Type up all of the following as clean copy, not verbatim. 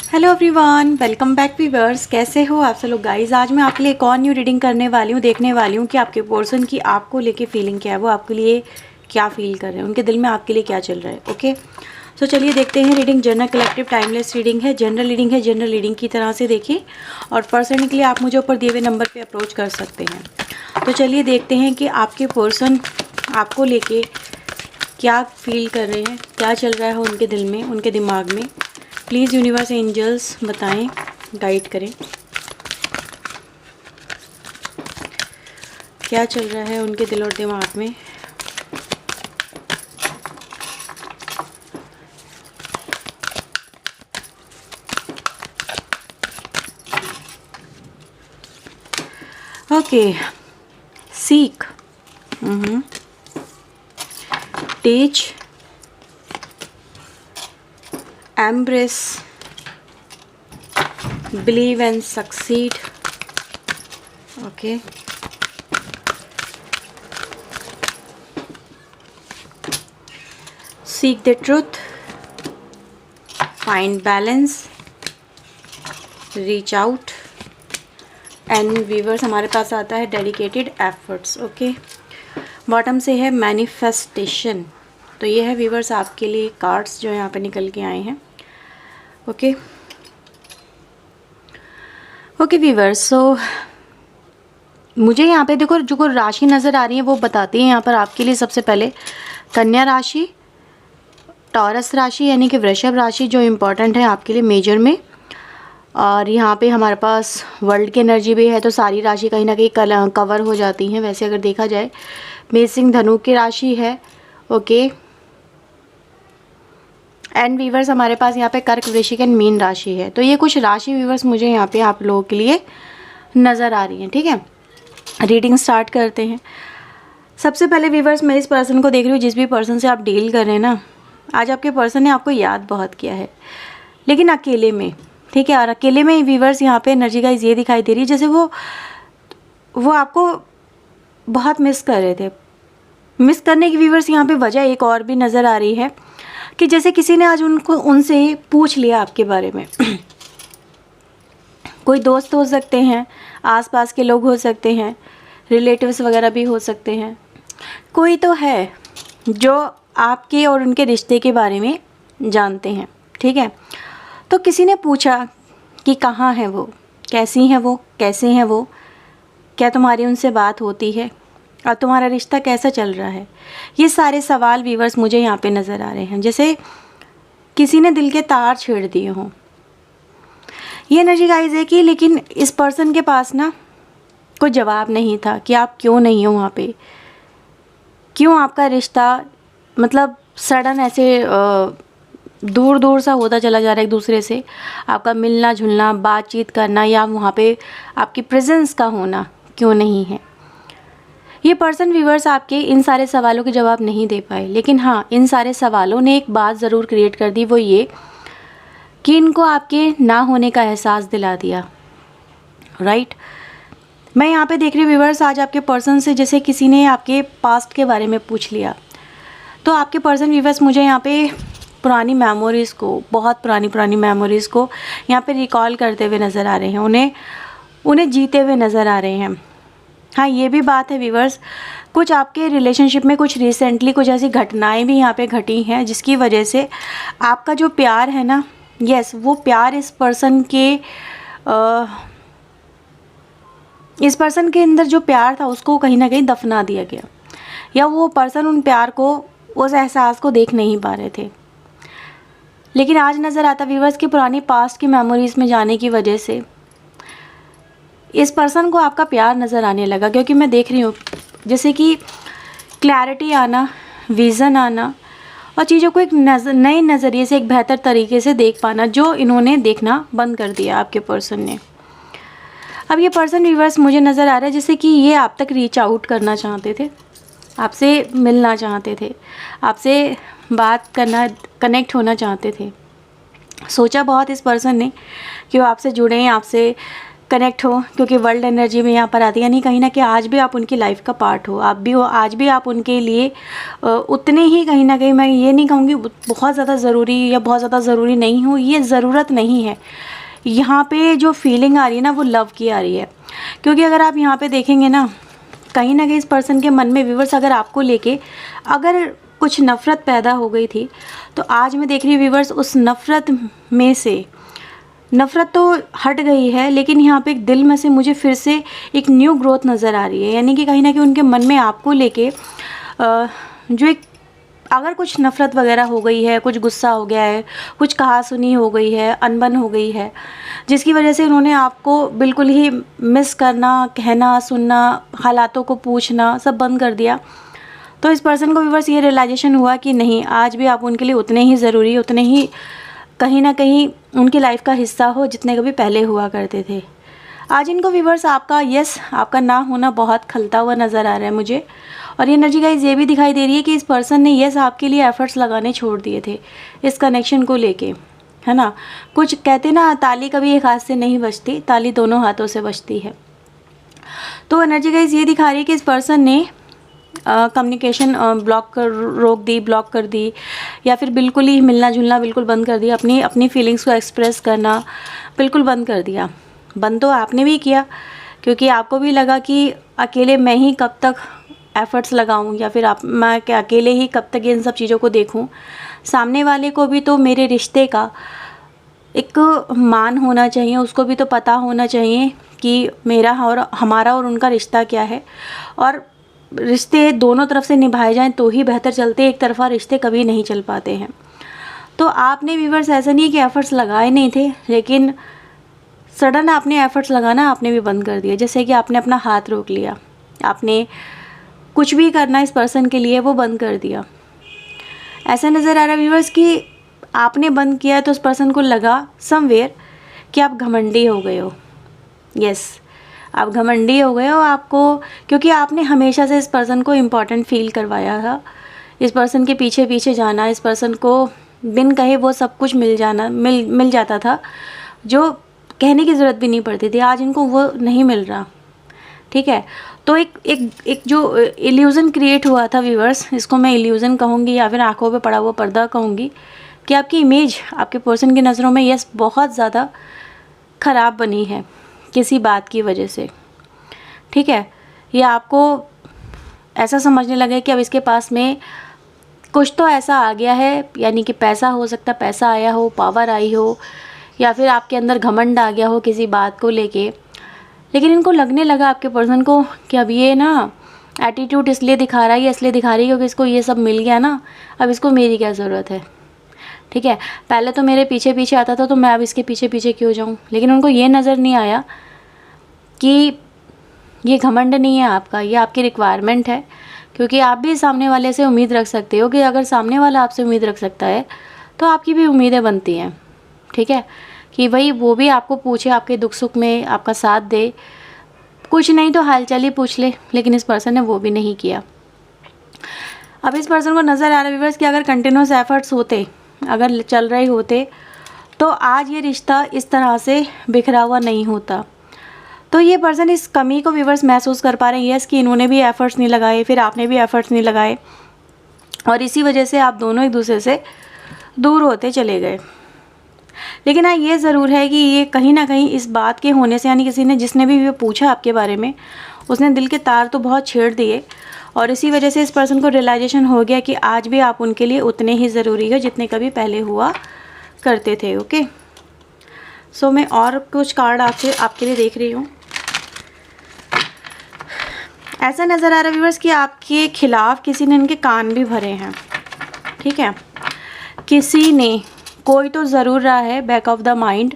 Hello everyone, welcome back viewers. कैसे हो आप सब लोग गाइस। आज मैं आपके लिए एक और न्यू रीडिंग करने वाली हूँ, देखने वाली हूँ कि आपके पर्सन की आपको लेके फीलिंग क्या है, वो आपके लिए क्या फील कर रहे हैं, उनके दिल में आपके लिए क्या चल रहा है। ओके, तो चलिए देखते हैं reading. General collective timeless reading है, जनरल रीडिंग है। जनरल रीडिंग की तरह से देखिए और पर्सन के लिए आप मुझे ऊपर दिए हुए नंबर पर अप्रोच कर सकते हैं। तो चलिए देखते हैं कि आपके पर्सन आपको लेके क्या फील कर रहे हैं, क्या चल रहा है उनके दिल में, उनके दिमाग में। प्लीज़ यूनिवर्स एंजल्स बताएं, गाइड करें, क्या चल रहा है उनके दिल और दिमाग में। Okay, seek, teach, embrace, believe and succeed. Okay, seek the truth, find balance, reach out and viewers हमारे पास आता है डेडिकेटेड एफर्ट्स। ओके, बॉटम से है मैनिफेस्टेशन। तो ये है व्यूवर्स आपके लिए कार्ड्स जो यहाँ पे निकल के आए हैं। ओके ओके व्यूवर्स, सो मुझे यहाँ पे देखो जो राशि नज़र आ रही है वो बताती है यहाँ पर आपके लिए। सबसे पहले कन्या राशि, टॉरस राशि यानी कि वृषभ राशि जो इम्पोर्टेंट है आपके लिए मेजर में। और यहाँ पे हमारे पास वर्ल्ड की एनर्जी भी है, तो सारी राशि कहीं ना कहीं कवर हो जाती हैं वैसे अगर देखा जाए। मेषिंग धनु की राशि है। ओके, एंड वीवर्स हमारे पास यहाँ पे कर्क, वृश्चिक एंड मीन राशि है। तो ये कुछ राशि वीवर्स मुझे यहाँ पे आप लोगों के लिए नज़र आ रही हैं। ठीक है, रीडिंग स्टार्ट करते हैं। सबसे पहले वीवर्स मैं इस पर्सन को देख रही हूँ, जिस भी पर्सन से आप डील कर रहे हैं ना, आज आपके पर्सन ने आपको याद बहुत किया है, लेकिन अकेले में। ठीक है, और अकेले में वीवर्स यहाँ पे एनर्जी गाइस ये दिखाई दे रही है जैसे वो आपको बहुत मिस कर रहे थे। मिस करने की वीवर्स यहाँ पे वजह एक और भी नज़र आ रही है कि जैसे किसी ने आज उनसे पूछ लिया आपके बारे में। कोई दोस्त हो सकते हैं, आसपास के लोग हो सकते हैं, रिलेटिव्स वगैरह भी हो सकते हैं। कोई तो है जो आपके और उनके रिश्ते के बारे में जानते हैं। ठीक है, तो किसी ने पूछा कि कहाँ है वो, कैसी हैं वो, कैसे हैं वो, क्या तुम्हारी उनसे बात होती है और तुम्हारा रिश्ता कैसा चल रहा है। ये सारे सवाल व्यूवर्स मुझे यहाँ पे नज़र आ रहे हैं, जैसे किसी ने दिल के तार छेड़ दिए हों। ये एनर्जी गाइस है कि लेकिन इस पर्सन के पास ना कोई जवाब नहीं था कि आप क्यों नहीं हो वहाँ पे, क्यों आपका रिश्ता मतलब सडन ऐसे दूर दूर सा होता चला जा रहा है एक दूसरे से। आपका मिलना जुलना, बातचीत करना या वहाँ पे आपकी प्रेजेंस का होना क्यों नहीं है। ये पर्सन व्यूवर्स आपके इन सारे सवालों के जवाब नहीं दे पाए, लेकिन हाँ, इन सारे सवालों ने एक बात ज़रूर क्रिएट कर दी, वो ये कि इनको आपके ना होने का एहसास दिला दिया। राइट, मैं यहाँ पे देख रही हूँ व्यूवर्स, आज आपके पर्सन से जैसे किसी ने आपके पास्ट के बारे में पूछ लिया, तो आपके पर्सन व्यूवर्स मुझे यहाँ पे पुरानी मेमोरीज़ को, बहुत पुरानी मेमोरीज़ को यहाँ पे रिकॉल करते हुए नज़र आ रहे हैं, उन्हें जीते हुए नज़र आ रहे हैं। हाँ, ये भी बात है व्यूवर्स, कुछ आपके रिलेशनशिप में कुछ रिसेंटली कुछ ऐसी घटनाएं भी यहाँ पे घटी हैं जिसकी वजह से आपका जो प्यार है ना, यस, वो प्यार इस पर्सन के अंदर जो प्यार था उसको कहीं ना कहीं दफना दिया गया, या वो पर्सन उन प्यार को, उस एहसास को देख नहीं पा रहे थे। लेकिन आज नज़र आता व्यूवर्स की पुरानी पास्ट की मेमोरीज़ में जाने की वजह से इस पर्सन को आपका प्यार नज़र आने लगा, क्योंकि मैं देख रही हूँ जैसे कि क्लैरिटी आना, विज़न आना और चीज़ों को एक नए नज़रिए से, एक बेहतर तरीके से देख पाना, जो इन्होंने देखना बंद कर दिया आपके पर्सन ने। अब ये पर्सन व्यूवर्स मुझे नज़र आ रहा है जैसे कि ये आप तक रीच आउट करना चाहते थे, आपसे मिलना चाहते थे, आपसे बात करना, कनेक्ट होना चाहते थे। सोचा बहुत इस पर्सन ने कि वो आपसे जुड़ें, आपसे कनेक्ट हो, क्योंकि वर्ल्ड एनर्जी में यहाँ पर आती है, यानी कहीं ना कहीं आज भी आप उनकी लाइफ का पार्ट हो, आप भी हो, आज भी आप उनके लिए उतने ही, कहीं ना कहीं मैं ये नहीं कहूँगी बहुत ज़्यादा ज़रूरी या बहुत ज़्यादा ज़रूरी नहीं हो, ये ज़रूरत नहीं है। यहाँ पे जो फीलिंग आ रही है ना वो लव की आ रही है, क्योंकि अगर आप यहाँ पे देखेंगे ना कहीं इस पर्सन के मन में व्यूअर्स अगर आपको लेके अगर कुछ नफ़रत पैदा हो गई थी, तो आज मैं देख रही हूँ व्यूअर्स उस नफ़रत में से नफ़रत तो हट गई है, लेकिन यहाँ पे एक दिल में से मुझे फिर से एक न्यू ग्रोथ नज़र आ रही है। यानी कि कहीं ना कहीं उनके मन में आपको लेके जो एक अगर कुछ नफ़रत वगैरह हो गई है, कुछ गुस्सा हो गया है, कुछ कहा सुनी हो गई है, अनबन हो गई है, जिसकी वजह से उन्होंने आपको बिल्कुल ही मिस करना, कहना, सुनना, हालातों को पूछना सब बंद कर दिया, तो इस पर्सन को व्यूअर्स ये रियलाइजेशन हुआ कि नहीं, आज भी आप उनके लिए उतने ही ज़रूरी, उतने ही कहीं ना कहीं उनकी लाइफ का हिस्सा हो जितने कभी पहले हुआ करते थे। आज इनको व्यूअर्स आपका आपका ना होना बहुत खलता हुआ नज़र आ रहा है मुझे, और ये एनर्जी गाइस ये भी दिखाई दे रही है कि इस पर्सन ने आपके लिए एफर्ट्स लगाने छोड़ दिए थे इस कनेक्शन को लेके, है ना। कुछ कहते ना, ताली कभी एक हाथ से नहीं बजती, ताली दोनों हाथों से बजती है। तो एनर्जी गाइस ये दिखा रही है कि इस पर्सन ने कम्युनिकेशन ब्लॉक कर दी, या फिर बिल्कुल ही मिलना जुलना बिल्कुल बंद कर दिया, अपनी फीलिंग्स को एक्सप्रेस करना बिल्कुल बंद कर दिया। बंद तो आपने भी किया, क्योंकि आपको भी लगा कि अकेले मैं ही कब तक एफ़र्ट्स लगाऊं, या फिर मैं अकेले ही कब तक इन सब चीज़ों को देखूं। सामने वाले को भी तो मेरे रिश्ते का एक मान होना चाहिए, उसको भी तो पता होना चाहिए कि मेरा और हमारा और उनका रिश्ता क्या है, और रिश्ते दोनों तरफ से निभाए जाएं तो ही बेहतर चलते, एक तरफा रिश्ते कभी नहीं चल पाते हैं। तो आपने व्यूअर्स ऐसा नहीं है कि एफ़र्ट्स लगाए नहीं थे, लेकिन सडन आपने एफ़र्ट्स लगाना आपने भी बंद कर दिया। जैसे कि आपने अपना हाथ रोक लिया, आपने कुछ भी करना इस पर्सन के लिए वो बंद कर दिया। ऐसा नज़र आ रहा है व्यूअर्स कि आपने बंद किया तो उस पर्सन को लगा समवेयर कि आप घमंडी हो गए हो। आप घमंडी हो गए हो, आपको, क्योंकि आपने हमेशा से इस पर्सन को इम्पॉर्टेंट फील करवाया था। इस पर्सन के पीछे पीछे जाना, इस पर्सन को बिन कहे वो सब कुछ मिल जाता था, जो कहने की ज़रूरत भी नहीं पड़ती थी। आज इनको वो नहीं मिल रहा, ठीक है। तो एक जो इल्यूज़न क्रिएट हुआ था व्यूअर्स, इसको मैं इल्यूज़न कहूँगी या फिर आँखों पे पड़ा हुआ पर्दा कहूँगी, कि आपकी इमेज आपके पर्सन की नज़रों में बहुत ज़्यादा ख़राब बनी है किसी बात की वजह से, ठीक है। ये आपको ऐसा समझने लगे कि अब इसके पास में कुछ तो ऐसा आ गया है, यानी कि पैसा हो सकता, पैसा आया हो, पावर आई हो, या फिर आपके अंदर घमंड आ गया हो किसी बात को लेके। लेकिन इनको लगने लगा आपके पर्सन को कि अब ये ना एटीट्यूड इसलिए दिखा रहा है, ये इसलिए दिखा रही है क्योंकि इसको ये सब मिल गया ना, अब इसको मेरी क्या ज़रूरत है, ठीक है। पहले तो मेरे पीछे पीछे आता था, तो मैं अब इसके पीछे पीछे क्यों जाऊँ। लेकिन उनको ये नज़र नहीं आया कि ये घमंड नहीं है आपका, ये आपकी रिक्वायरमेंट है, क्योंकि आप भी सामने वाले से उम्मीद रख सकते हो कि अगर सामने वाला आपसे उम्मीद रख सकता है तो आपकी भी उम्मीदें बनती हैं, ठीक है, कि भाई वो भी आपको पूछे, आपके दुख सुख में आपका साथ दे, कुछ नहीं तो हालचाल ही पूछ ले। लेकिन इस पर्सन ने वो भी नहीं किया। अब इस पर्सन को नज़र आ रहा है व्यूअर्स कि अगर कंटिन्यूस एफर्ट्स होते, अगर चल रहे होते, तो आज ये रिश्ता इस तरह से बिखरा हुआ नहीं होता। तो ये पर्सन इस कमी को व्यूअर्स महसूस कर पा रहे हैं, कि इन्होंने भी एफ़र्ट्स नहीं लगाए, फिर आपने भी एफ़र्ट्स नहीं लगाए, और इसी वजह से आप दोनों एक दूसरे से दूर होते चले गए। लेकिन हाँ, ये ज़रूर है कि ये कहीं ना कहीं इस बात के होने से, यानी किसी ने जिसने भी पूछा आपके बारे में, उसने दिल के तार तो बहुत छेड़ दिए, और इसी वजह से इस पर्सन को रियलाइजेशन हो गया कि आज भी आप उनके लिए उतने ही ज़रूरी हो जितने कभी पहले हुआ करते थे। ओके, सो मैं और कुछ कार्ड आपके लिए देख रही हूँ। ऐसा नज़र आ रहा है व्यूअर्स कि आपके खिलाफ़ किसी ने इनके कान भी भरे हैं, ठीक है। किसी ने, कोई तो ज़रूर रहा है बैक ऑफ द माइंड,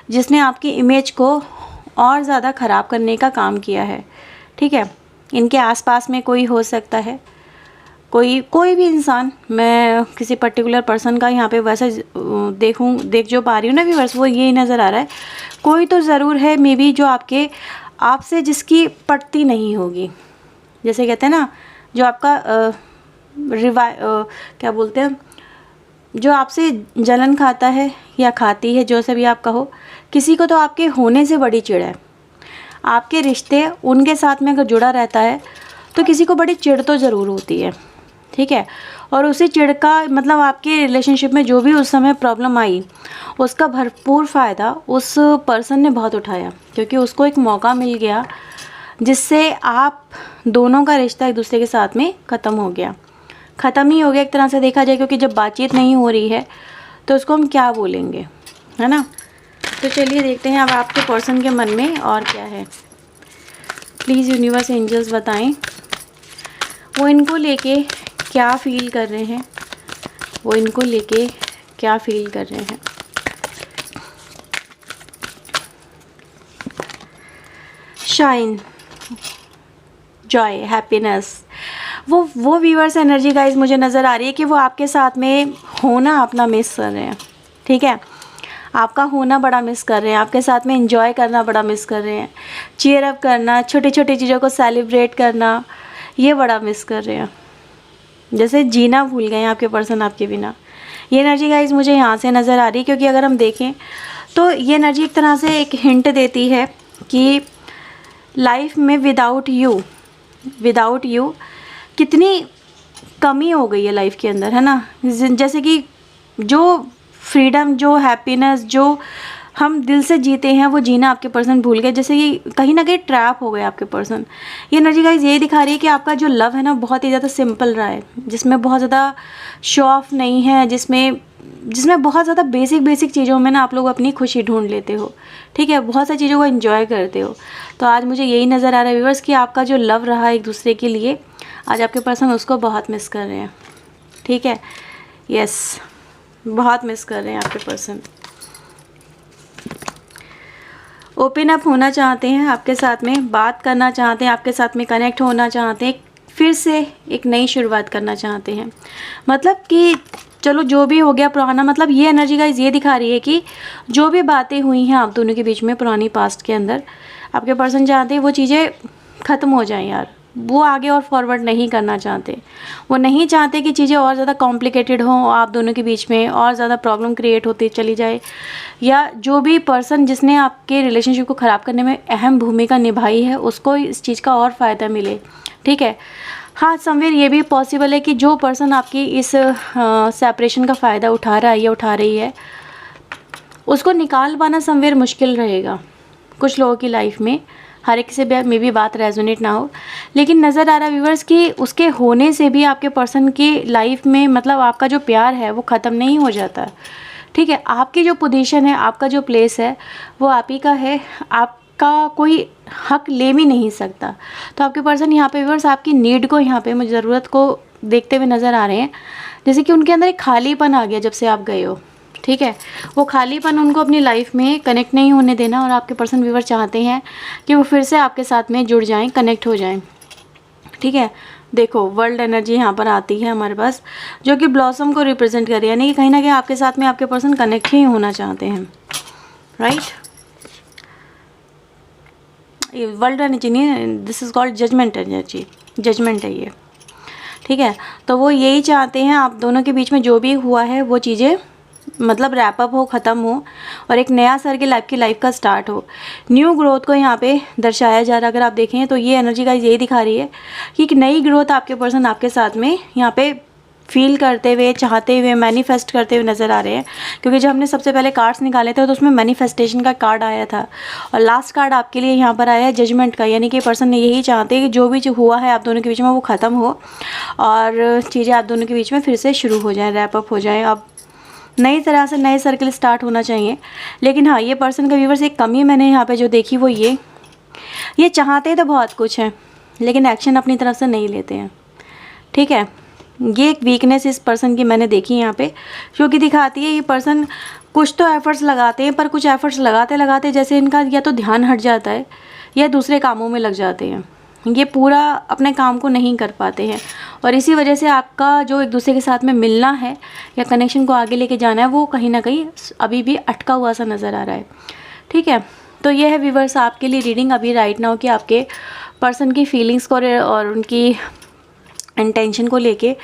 जिसने आपकी इमेज को और ज़्यादा ख़राब करने का काम किया है, ठीक है। इनके आसपास में कोई हो सकता है, कोई भी इंसान, मैं किसी पर्टिकुलर पर्सन का यहाँ पे वैसे देख जो पा रही हूँ ना व्यूअर्स, वो यही नज़र आ रहा है। कोई तो ज़रूर है मे बी जो आपसे जिसकी पटती नहीं होगी, जैसे कहते हैं ना, जो आपका क्या बोलते हैं, जो आपसे जलन खाता है या खाती है, जो से भी आप कहो, किसी को तो आपके होने से बड़ी चिढ़ है, आपके रिश्ते उनके साथ में अगर जुड़ा रहता है तो किसी को बड़ी चिढ़ तो ज़रूर होती है, ठीक है। और उसी चिढ़ का मतलब आपके रिलेशनशिप में जो भी उस समय प्रॉब्लम आई, उसका भरपूर फ़ायदा उस पर्सन ने बहुत उठाया, क्योंकि उसको एक मौका मिल गया जिससे आप दोनों का रिश्ता एक दूसरे के साथ में ख़त्म हो गया। ख़त्म ही हो गया एक तरह से देखा जाए, क्योंकि जब बातचीत नहीं हो रही है तो उसको हम क्या बोलेंगे, है ना। तो चलिए देखते हैं अब आपके पर्सन के मन में और क्या है। प्लीज़ यूनिवर्स एंजल्स बताएं वो इनको लेके क्या फील कर रहे हैं, वो इनको लेके क्या फील कर रहे हैं। शाइन, जॉय, हैप्पीनेस, वो व्यूअर्स एनर्जी गाइस मुझे नज़र आ रही है कि वो आपके साथ में होना अपना मिस कर रहे हैं, ठीक है। आपका होना बड़ा मिस कर रहे हैं, आपके साथ में एंजॉय करना बड़ा मिस कर रहे हैं, चीयर अप करना, छोटी छोटी चीज़ों को सेलिब्रेट करना, ये बड़ा मिस कर रहे हैं। जैसे जीना भूल गए हैं आपके पर्सन आपके बिना। ये एनर्जी गाइस मुझे यहाँ से नज़र आ रही है, क्योंकि अगर हम देखें तो ये एनर्जी एक तरह से एक हिंट देती है कि लाइफ में विदाउट यू कितनी कमी हो गई है लाइफ के अंदर, है ना। जैसे कि जो फ्रीडम, जो हैप्पीनेस, जो हम दिल से जीते हैं वो जीना आपके पर्सन भूल गए। जैसे कि कहीं ना कहीं ट्रैप हो गए आपके पर्सन। ये एनर्जी गाइस ये दिखा रही है कि आपका जो लव है ना बहुत ही ज़्यादा सिंपल रहा है, जिसमें बहुत ज़्यादा शो ऑफ नहीं है, जिसमें बहुत ज़्यादा बेसिक चीज़ों में ना आप लोग अपनी खुशी ढूंढ लेते हो, ठीक है। बहुत सारी चीज़ों को एंजॉय करते हो। तो आज मुझे यही नज़र आ रहा है व्यूअर्स कि आपका जो लव रहा एक दूसरे के लिए, आज आपके पर्सन उसको बहुत मिस कर रहे हैं, ठीक है। यस, बहुत मिस कर रहे हैं आपके पर्सन। ओपन अप होना चाहते हैं आपके साथ में, बात करना चाहते हैं आपके साथ में, कनेक्ट होना चाहते हैं, फिर से एक नई शुरुआत करना चाहते हैं। मतलब कि चलो जो भी हो गया पुराना, मतलब ये एनर्जी गाइस ये दिखा रही है कि जो भी बातें हुई हैं आप दोनों के बीच में पुरानी पास्ट के अंदर, आपके पर्सन चाहते हैं वो चीज़ें ख़त्म हो जाएं यार। वो आगे और फॉरवर्ड नहीं करना चाहते, वो नहीं चाहते कि चीज़ें और ज़्यादा कॉम्प्लिकेटेड हों आप दोनों के बीच में, और ज़्यादा प्रॉब्लम क्रिएट होती चली जाए, या जो भी पर्सन जिसने आपके रिलेशनशिप को ख़राब करने में अहम भूमिका निभाई है उसको इस चीज़ का और फ़ायदा मिले, ठीक है। हाँ, समवेयर ये भी पॉसिबल है कि जो पर्सन आपकी इस सेपरेशन का फ़ायदा उठा रहा है या उठा रही है, उसको निकाल पाना समवेयर मुश्किल रहेगा कुछ लोगों की लाइफ में। हर एक से मे भी बात रेजोनेट ना हो, लेकिन नज़र आ रहा है व्यूअर्स कि उसके होने से भी आपके पर्सन की लाइफ में मतलब आपका जो प्यार है वो ख़त्म नहीं हो जाता, ठीक है। आपकी जो पोजीशन है, आपका जो प्लेस है वो आप ही का है, आपका कोई हक ले भी नहीं सकता। तो आपके पर्सन यहाँ पे व्यूअर्स आपकी नीड को, यहाँ पे मुझे ज़रूरत को देखते हुए नज़र आ रहे हैं, जैसे कि उनके अंदर एक खालीपन आ गया जब से आप गए हो, ठीक है। वो खालीपन उनको अपनी लाइफ में कनेक्ट नहीं होने देना, और आपके पर्सन व्यूअर चाहते हैं कि वो फिर से आपके साथ में जुड़ जाएं, कनेक्ट हो जाएं, ठीक है। देखो वर्ल्ड एनर्जी यहाँ पर आती है हमारे पास, जो कि ब्लॉसम को रिप्रेजेंट कर रही है, यानी कि कहीं ना कहीं आपके साथ में आपके पर्सन कनेक्ट ही होना चाहते हैं, राइट। ये वर्ल्ड एनर्जी नहीं, this is called judgement energy, judgement है ये, ठीक है। तो वो यही चाहते हैं आप दोनों के बीच में जो भी हुआ है वो चीज़ें मतलब रैप अप हो, ख़त्म हो, और एक नया सर्किल आपकी लाइफ का स्टार्ट हो। न्यू ग्रोथ को यहाँ पे दर्शाया जा रहा है। अगर आप देखें तो ये एनर्जी गाइस यही दिखा रही है कि एक नई ग्रोथ आपके पर्सन आपके साथ में यहाँ पे फील करते हुए, चाहते हुए, मैनिफेस्ट करते हुए नज़र आ रहे हैं। क्योंकि जब हमने सबसे पहले कार्ड्स निकाले थे तो उसमें मैनिफेस्टेशन का कार्ड आया था, और लास्ट कार्ड आपके लिए यहाँ पर आया है जजमेंट का, यानी कि पर्सन ने यही चाहते हैं कि जो भी हुआ है आप दोनों के बीच में वो ख़त्म हो, और चीज़ें आप दोनों के बीच में फिर से शुरू हो जाएँ, रैप अप हो जाएँ, अब नई तरह से नए सर्किल स्टार्ट होना चाहिए। लेकिन हाँ, ये पर्सन का व्यूअर्स एक कमी मैंने यहाँ पे जो देखी वो ये चाहते तो बहुत कुछ है लेकिन एक्शन अपनी तरफ से नहीं लेते हैं, ठीक है। ये एक वीकनेस इस पर्सन की मैंने देखी यहाँ पे, जो कि दिखाती है ये पर्सन कुछ तो एफ़र्ट्स लगाते हैं, पर कुछ एफ़र्ट्स लगाते लगाते जैसे इनका या तो ध्यान हट जाता है या दूसरे कामों में लग जाते हैं, ये पूरा अपने काम को नहीं कर पाते हैं, और इसी वजह से आपका जो एक दूसरे के साथ में मिलना है या कनेक्शन को आगे लेके जाना है वो कहीं ना कहीं अभी भी अटका हुआ सा नज़र आ रहा है, ठीक है। तो ये है व्यूअर्स आपके लिए रीडिंग अभी राइट नाउ कि आपके पर्सन की फीलिंग्स को और उनकी इंटेंशन को लेके।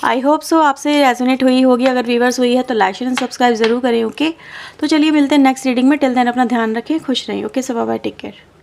आई होप सो आपसे रेजोनेट हुई होगी। अगर व्यूअर्स हुई है तो लाइक शेयर एंड सब्सक्राइब ज़रूर करें, ओके। तो चलिए मिलते हैं नेक्स्ट रीडिंग में। टिल देन अपना ध्यान रखें, खुश रहें, ओके। सो बाय बाय, टेक केयर।